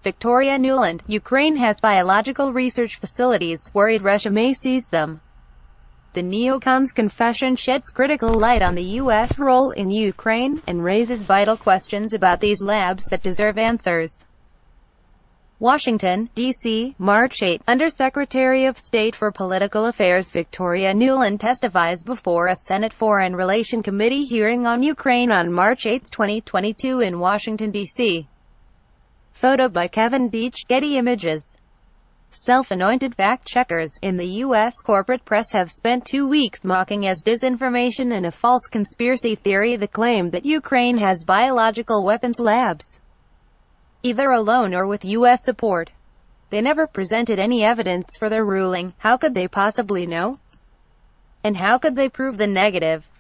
Victoria Nuland, Ukraine has biological research facilities, worried Russia may seize them. The neocon's confession sheds critical light on the U.S. role in Ukraine, and raises vital questions about these labs that deserve answers. Washington, D.C., March 8. Undersecretary of State for Political Affairs Victoria Nuland testifies before a Senate Foreign Relations Committee hearing on Ukraine on March 8, 2022 in Washington, D.C. Photo by Kevin Deitch, Getty Images. Self-anointed fact-checkers in the U.S. corporate press have spent 2 weeks mocking as disinformation and a false conspiracy theory the claim that Ukraine has biological weapons labs, either alone or with U.S. support. They never presented any evidence for their ruling. How could they possibly know? And how could they prove the negative?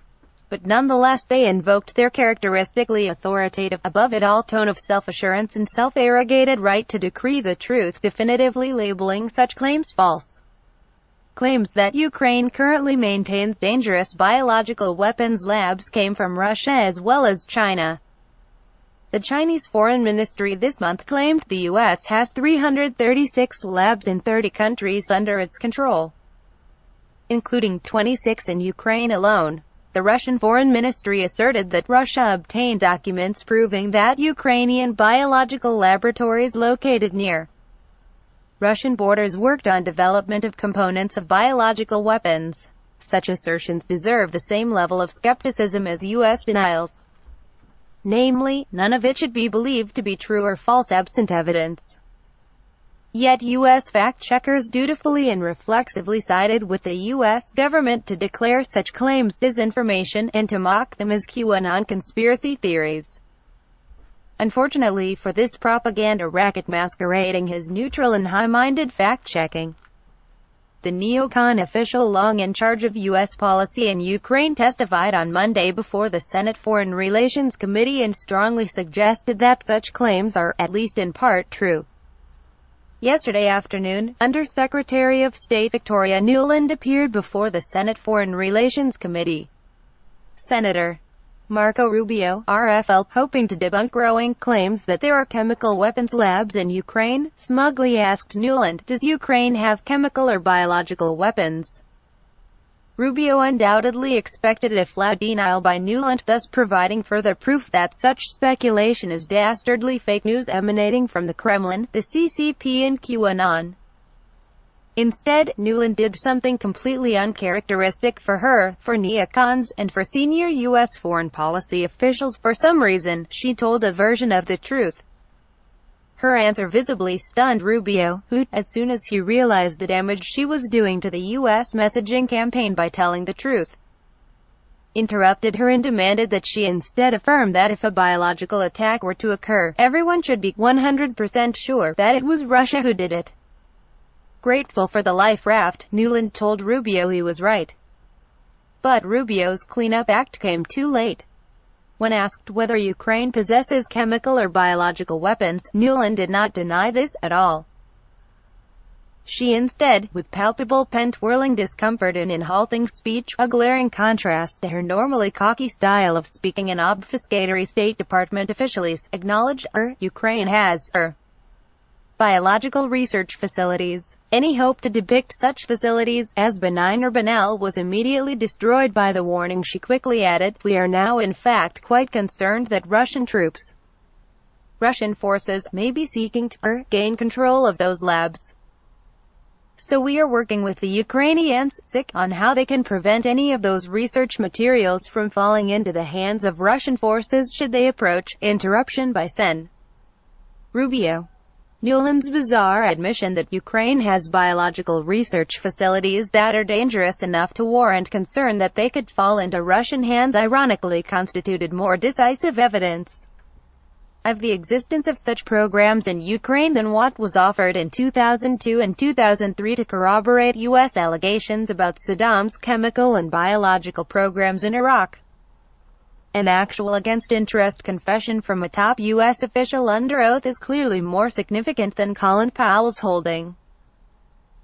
But nonetheless they invoked their characteristically authoritative, above-it-all tone of self-assurance and self-arrogated right to decree the truth, definitively labeling such claims false. Claims that Ukraine currently maintains dangerous biological weapons labs came from Russia as well as China. The Chinese Foreign Ministry this month claimed the U.S. has 336 labs in 30 countries under its control, including 26 in Ukraine alone. The Russian Foreign Ministry asserted that Russia obtained documents proving that Ukrainian biological laboratories located near Russian borders worked on development of components of biological weapons. Such assertions deserve the same level of skepticism as U.S. denials. Namely, none of it should be believed to be true or false absent evidence. Yet U.S. fact-checkers dutifully and reflexively sided with the U.S. government to declare such claims disinformation, and to mock them as QAnon conspiracy theories. Unfortunately for this propaganda racket masquerading as neutral and high-minded fact-checking, the neocon official long in charge of U.S. policy in Ukraine testified on Monday before the Senate Foreign Relations Committee and strongly suggested that such claims are, at least in part, true. Yesterday afternoon, Undersecretary of State Victoria Nuland appeared before the Senate Foreign Relations Committee. Senator Marco Rubio, RFL, hoping to debunk growing claims that there are chemical weapons labs in Ukraine, smugly asked Nuland, "Does Ukraine have chemical or biological weapons?" Rubio undoubtedly expected a flat denial by Nuland, thus providing further proof that such speculation is dastardly fake news emanating from the Kremlin, the CCP and QAnon. Instead, Nuland did something completely uncharacteristic for her, for neocons, and for senior U.S. foreign policy officials. For some reason, she told a version of the truth. Her answer visibly stunned Rubio, who, as soon as he realized the damage she was doing to the U.S. messaging campaign by telling the truth, interrupted her and demanded that she instead affirm that if a biological attack were to occur, everyone should be 100% sure that it was Russia who did it. Grateful for the life raft, Nuland told Rubio he was right. But Rubio's cleanup act came too late. When asked whether Ukraine possesses chemical or biological weapons, Nuland did not deny this at all. She instead, with palpable pen-twirling discomfort and in halting speech, a glaring contrast to her normally cocky style of speaking and obfuscatory State Department officials, acknowledged, Ukraine has, biological research facilities. Any hope to depict such facilities as benign or banal was immediately destroyed by the warning. She quickly added, "We are now in fact quite concerned that Russian forces, may be seeking to gain control of those labs. So we are working with the Ukrainians on how they can prevent any of those research materials from falling into the hands of Russian forces should they approach." Interruption by Sen. Rubio. Nuland's bizarre admission that Ukraine has biological research facilities that are dangerous enough to warrant concern that they could fall into Russian hands ironically constituted more decisive evidence of the existence of such programs in Ukraine than what was offered in 2002 and 2003 to corroborate U.S. allegations about Saddam's chemical and biological programs in Iraq. An actual against-interest confession from a top U.S. official under oath is clearly more significant than Colin Powell's holding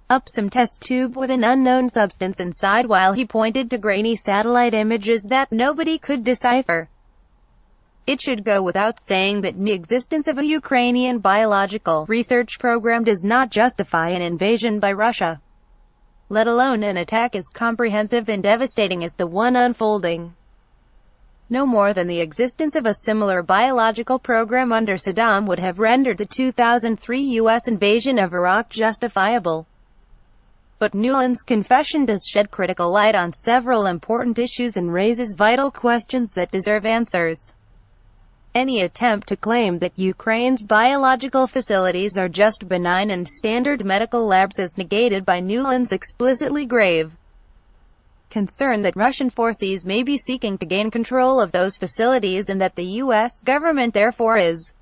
up some test tube with an unknown substance inside while he pointed to grainy satellite images that nobody could decipher. It should go without saying that the existence of a Ukrainian biological research program does not justify an invasion by Russia, let alone an attack as comprehensive and devastating as the one unfolding. No more than the existence of a similar biological program under Saddam would have rendered the 2003 U.S. invasion of Iraq justifiable. But Nuland's confession does shed critical light on several important issues and raises vital questions that deserve answers. Any attempt to claim that Ukraine's biological facilities are just benign and standard medical labs is negated by Nuland's explicitly grave concern that Russian forces may be seeking to gain control of those facilities and that the U.S. government therefore is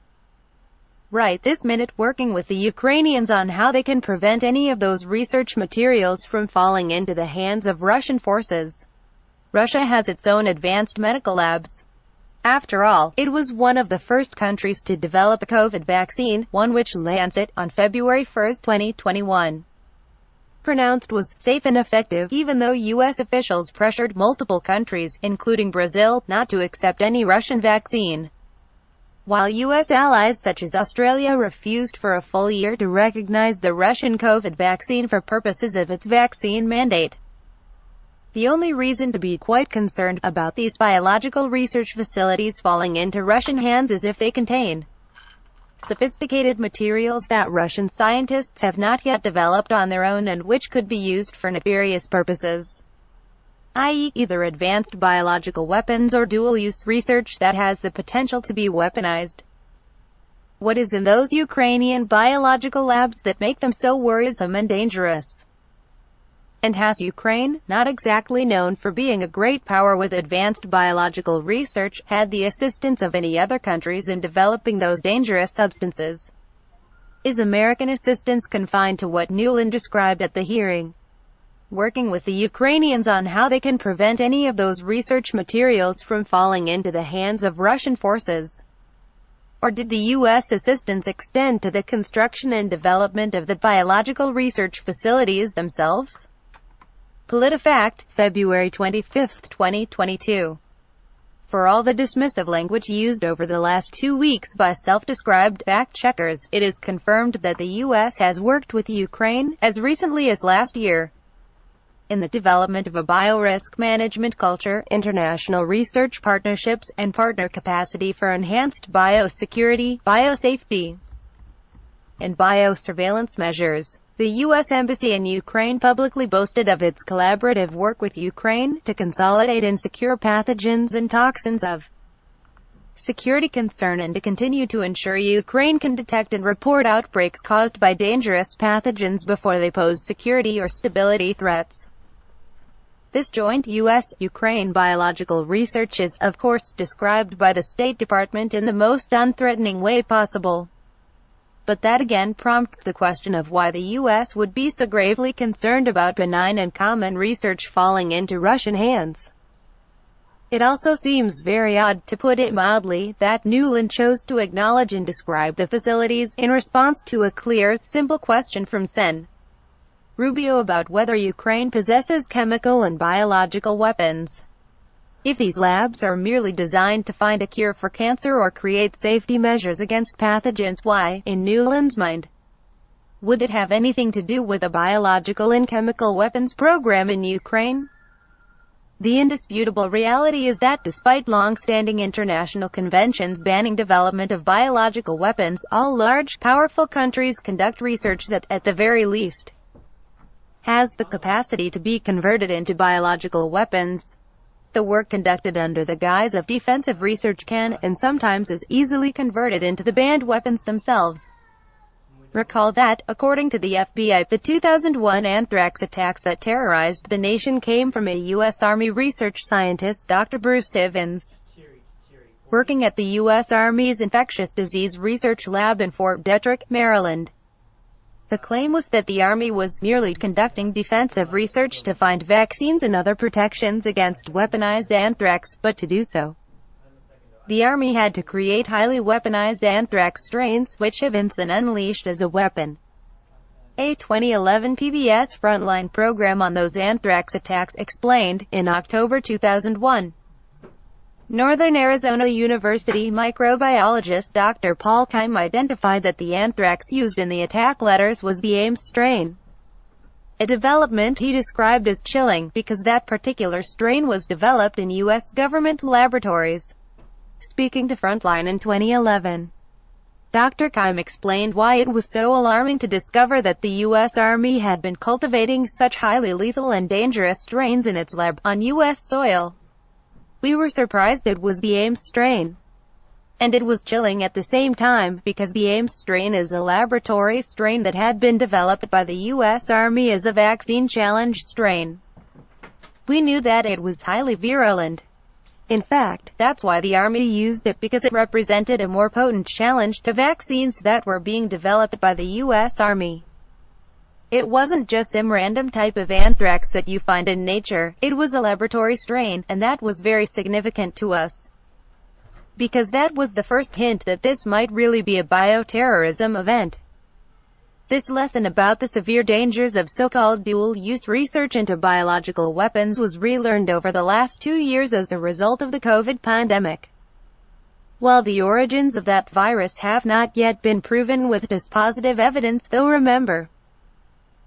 right this minute working with the Ukrainians on how they can prevent any of those research materials from falling into the hands of Russian forces. Russia has its own advanced medical labs. After all, it was one of the first countries to develop a COVID vaccine, one which Lancet, on February 1, 2021, pronounced was safe and effective, even though U.S. officials pressured multiple countries, including Brazil, not to accept any Russian vaccine. While U.S. allies such as Australia refused for a full year to recognize the Russian COVID vaccine for purposes of its vaccine mandate. The only reason to be quite concerned about these biological research facilities falling into Russian hands is if they contain sophisticated materials that Russian scientists have not yet developed on their own and which could be used for nefarious purposes, i.e., either advanced biological weapons or dual-use research that has the potential to be weaponized. What is in those Ukrainian biological labs that make them so worrisome and dangerous? And has Ukraine, not exactly known for being a great power with advanced biological research, had the assistance of any other countries in developing those dangerous substances? Is American assistance confined to what Nuland described at the hearing, working with the Ukrainians on how they can prevent any of those research materials from falling into the hands of Russian forces? Or did the U.S. assistance extend to the construction and development of the biological research facilities themselves? PolitiFact, February 25, 2022. For all the dismissive language used over the last 2 weeks by self-described fact-checkers, it is confirmed that the U.S. has worked with Ukraine, as recently as last year, in the development of a biorisk management culture, international research partnerships, and partner capacity for enhanced biosecurity, biosafety, and biosurveillance measures. The U.S. Embassy in Ukraine publicly boasted of its collaborative work with Ukraine to consolidate and secure pathogens and toxins of security concern and to continue to ensure Ukraine can detect and report outbreaks caused by dangerous pathogens before they pose security or stability threats. This joint U.S.-Ukraine biological research is, of course, described by the State Department in the most unthreatening way possible. But that again prompts the question of why the U.S. would be so gravely concerned about benign and common research falling into Russian hands. It also seems very odd, to put it mildly, that Nuland chose to acknowledge and describe the facilities, in response to a clear, simple question from Sen. Rubio about whether Ukraine possesses chemical and biological weapons. If these labs are merely designed to find a cure for cancer or create safety measures against pathogens, why, in Nuland's mind, would it have anything to do with a biological and chemical weapons program in Ukraine? The indisputable reality is that despite long-standing international conventions banning development of biological weapons, all large, powerful countries conduct research that, at the very least, has the capacity to be converted into biological weapons. The work conducted under the guise of defensive research can, and sometimes is, easily converted into the banned weapons themselves. Recall that, according to the FBI, the 2001 anthrax attacks that terrorized the nation came from a U.S. Army research scientist, Dr. Bruce Ivins, working at the U.S. Army's Infectious Disease Research Lab in Fort Detrick, Maryland. The claim was that the Army was merely conducting defensive research to find vaccines and other protections against weaponized anthrax, but to do so, the Army had to create highly weaponized anthrax strains, which Ivins then unleashed as a weapon. A 2011 PBS Frontline program on those anthrax attacks explained, in October 2001, Northern Arizona University microbiologist Dr. Paul Keim identified that the anthrax used in the attack letters was the Ames strain. A development he described as chilling, because that particular strain was developed in U.S. government laboratories. Speaking to Frontline in 2011, Dr. Keim explained why it was so alarming to discover that the U.S. Army had been cultivating such highly lethal and dangerous strains in its lab, on U.S. soil. "We were surprised it was the Ames strain. And it was chilling at the same time, because the Ames strain is a laboratory strain that had been developed by the U.S. Army as a vaccine challenge strain. We knew that it was highly virulent. In fact, that's why the Army used it, because it represented a more potent challenge to vaccines that were being developed by the U.S. Army. It wasn't just some random type of anthrax that you find in nature, it was a laboratory strain, and that was very significant to us. Because that was the first hint that this might really be a bioterrorism event." This lesson about the severe dangers of so-called dual-use research into biological weapons was relearned over the last 2 years as a result of the COVID pandemic. While the origins of that virus have not yet been proven with dispositive evidence, though, remember,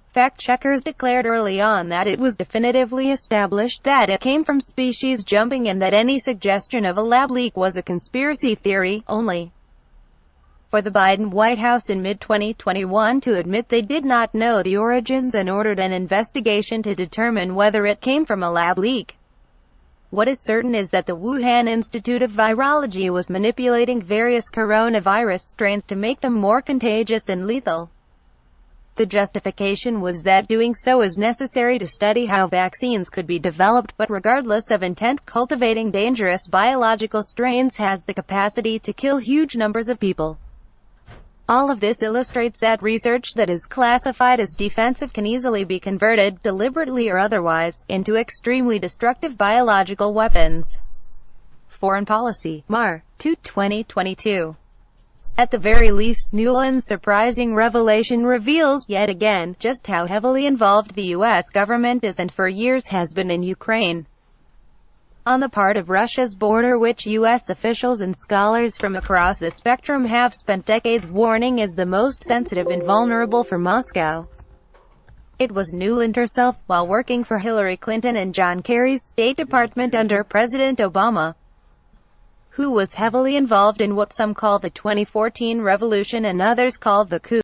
fact-checkers declared early on that it was definitively established that it came from species jumping and that any suggestion of a lab leak was a conspiracy theory, only for the Biden White House in mid-2021 to admit they did not know the origins and ordered an investigation to determine whether it came from a lab leak. What is certain is that the Wuhan Institute of Virology was manipulating various coronavirus strains to make them more contagious and lethal. The justification was that doing so is necessary to study how vaccines could be developed, but regardless of intent, cultivating dangerous biological strains has the capacity to kill huge numbers of people. All of this illustrates that research that is classified as defensive can easily be converted, deliberately or otherwise, into extremely destructive biological weapons. Foreign Policy, Mar. 2, 2022. At the very least, Nuland's surprising revelation reveals, yet again, just how heavily involved the U.S. government is and for years has been in Ukraine. On the part of Russia's border, which U.S. officials and scholars from across the spectrum have spent decades warning is the most sensitive and vulnerable for Moscow. It was Nuland herself, while working for Hillary Clinton and John Kerry's State Department under President Obama, who was heavily involved in what some call the 2014 revolution and others call the coup.